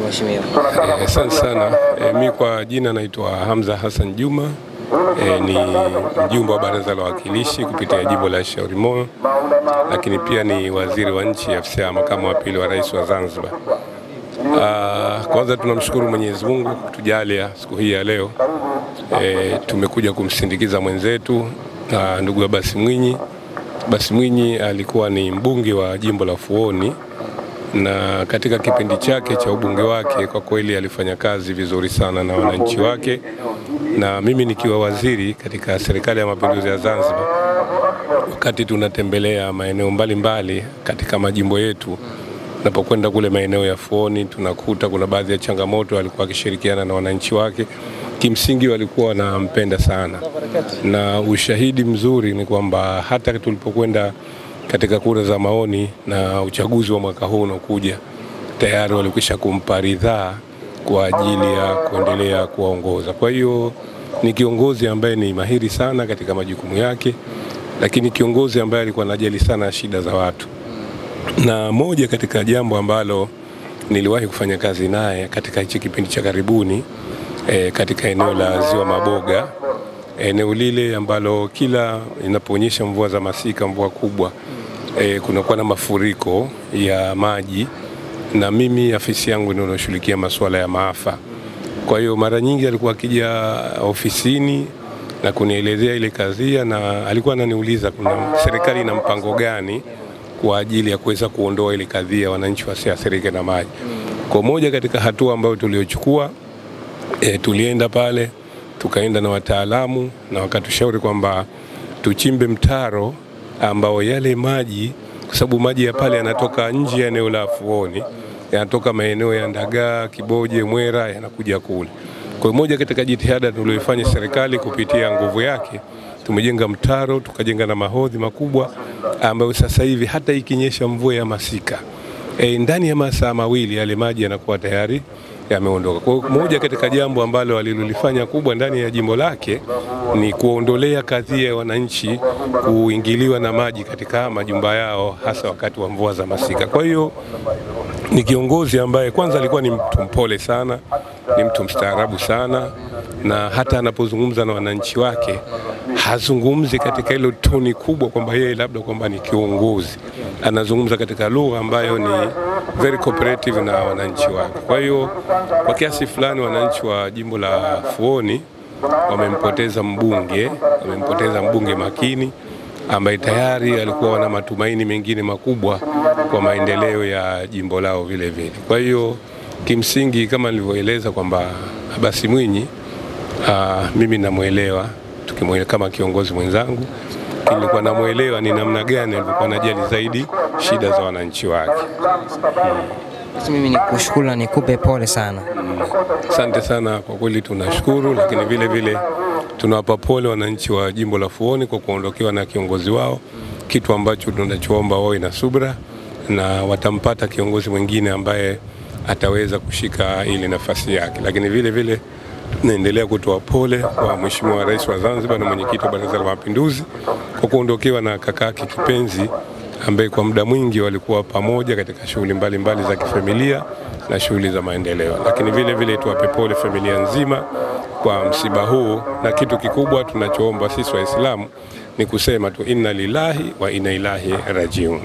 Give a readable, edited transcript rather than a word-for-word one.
mheshimiwa? Asante sana. Mimi kwa jina naitwa Hamza Hassan Juma. Ni mjumbe wa Baraza la Wawakilishi kupitia jimbo la Shauri Moyo, lakini pia ni waziri wa nchi afisa makamu wa pili wa rais wa Zanzibar. Kwanza tunamshukuru Mwenyezi Mungu kutujalia siku hii ya leo. Tumekuja kumsindikiza mwenzetu ndugu Abbas Mwinyi. Abbas Mwinyi alikuwa ni mbunge wa jimbo la Fuoni, na katika kipindi chake cha ubunge wake kwa kweli alifanya kazi vizuri sana na wananchi wake, na mimi nikiwa waziri katika serikali ya mapinduzi ya Zanzibar, wakati tunatembelea maeneo mbalimbali katika majimbo yetu, napokwenda kule maeneo ya Fuoni tunakuta kuna baadhi ya changamoto alikuwa akishirikiana na wananchi wake. Kimsingi walikuwa wanampenda sana, na ushahidi mzuri ni kwamba hata tulipokwenda katika kura za maoni na uchaguzi wa mwaka huu unaokuja, tayari walikwisha kumpa ridhaa kwa ajili ya kuendelea kuwaongoza. Kwa hiyo ni kiongozi ambaye ni mahiri sana katika majukumu yake, lakini kiongozi ambaye alikuwa anajali sana shida za watu. Na moja katika jambo ambalo niliwahi kufanya kazi naye katika hichi kipindi cha karibuni, katika eneo la Ziwa Maboga, eneo lile ambalo kila inaponyesha mvua za masika, mvua kubwa, kunakuwa na mafuriko ya maji, na mimi afisi yangu ndio inashughulikia masuala ya maafa. Kwa hiyo mara nyingi alikuwa akija ofisini na kunielezea ile kadhia, na alikuwa ananiuliza kuna serikali ina mpango gani kwa ajili ya kuweza kuondoa ile kadhia, wananchi wasiathirike na maji. Kwa moja katika hatua ambayo tuliochukua, tulienda pale, tukaenda na wataalamu na wakatushauri kwamba tuchimbe mtaro ambao yale maji, kwa sababu maji ya pale yanatoka nje ya eneo la Fuoni, yanatoka maeneo ya Ndagaa, Kiboje, Mwera, yanakuja kule. Kwa moja katika jitihada tulioifanya serikali kupitia nguvu yake, tumejenga mtaro, tukajenga na mahodhi makubwa ambayo sasa hivi hata ikinyesha mvua ya masika, ndani ya masaa mawili yale maji yanakuwa tayari yameondoka. Kwa moja katika jambo ambalo alilolifanya kubwa ndani ya jimbo lake ni kuondolea kadhia ya wananchi kuingiliwa na maji katika majumba yao, hasa wakati wa mvua za masika. Kwa hiyo ni kiongozi ambaye kwanza alikuwa ni mtu mpole sana, ni mtu mstaarabu sana, na hata anapozungumza na wananchi wake hazungumzi katika hilo toni kubwa kwamba yeye labda kwamba ni kiongozi. Anazungumza katika lugha ambayo ni very cooperative na wananchi wake. Kwa hiyo kwa kiasi fulani wananchi wa jimbo la Fuoni wamempoteza mbunge makini ambaye tayari alikuwa wana matumaini mengine makubwa kwa maendeleo ya jimbo lao vile vile. Kwa hiyo kimsingi kama nilivyoeleza kwamba Abbas Mwinyi, mimi namuelewa kama kiongozi mwenzangu, nilikuwa namuelewa ni namna gani alikuwa anajali zaidi shida za wananchi wake. Mimi nikushukuru na nikupe pole sana. Asante sana, kwa kweli tunashukuru, lakini vile vile tunawapa pole wananchi wa jimbo la Fuoni kwa kuondokewa na kiongozi wao, kitu ambacho tunachoomba wao na subira, na watampata kiongozi mwingine ambaye ataweza kushika ile nafasi yake. Lakini vile vile naendelea kutoa pole kwa Mheshimiwa Rais wa Zanzibar na mwenyekiti wa Baraza la Mapinduzi kwa kuondokewa na kakake kipenzi ambaye kwa muda mwingi walikuwa pamoja katika shughuli mbalimbali za kifamilia na shughuli za maendeleo. Lakini vile vile tuwape pole familia nzima kwa msiba huu, na kitu kikubwa tunachoomba sisi Waislamu ni kusema tu inna lillahi wa inna ilaihi rajiun.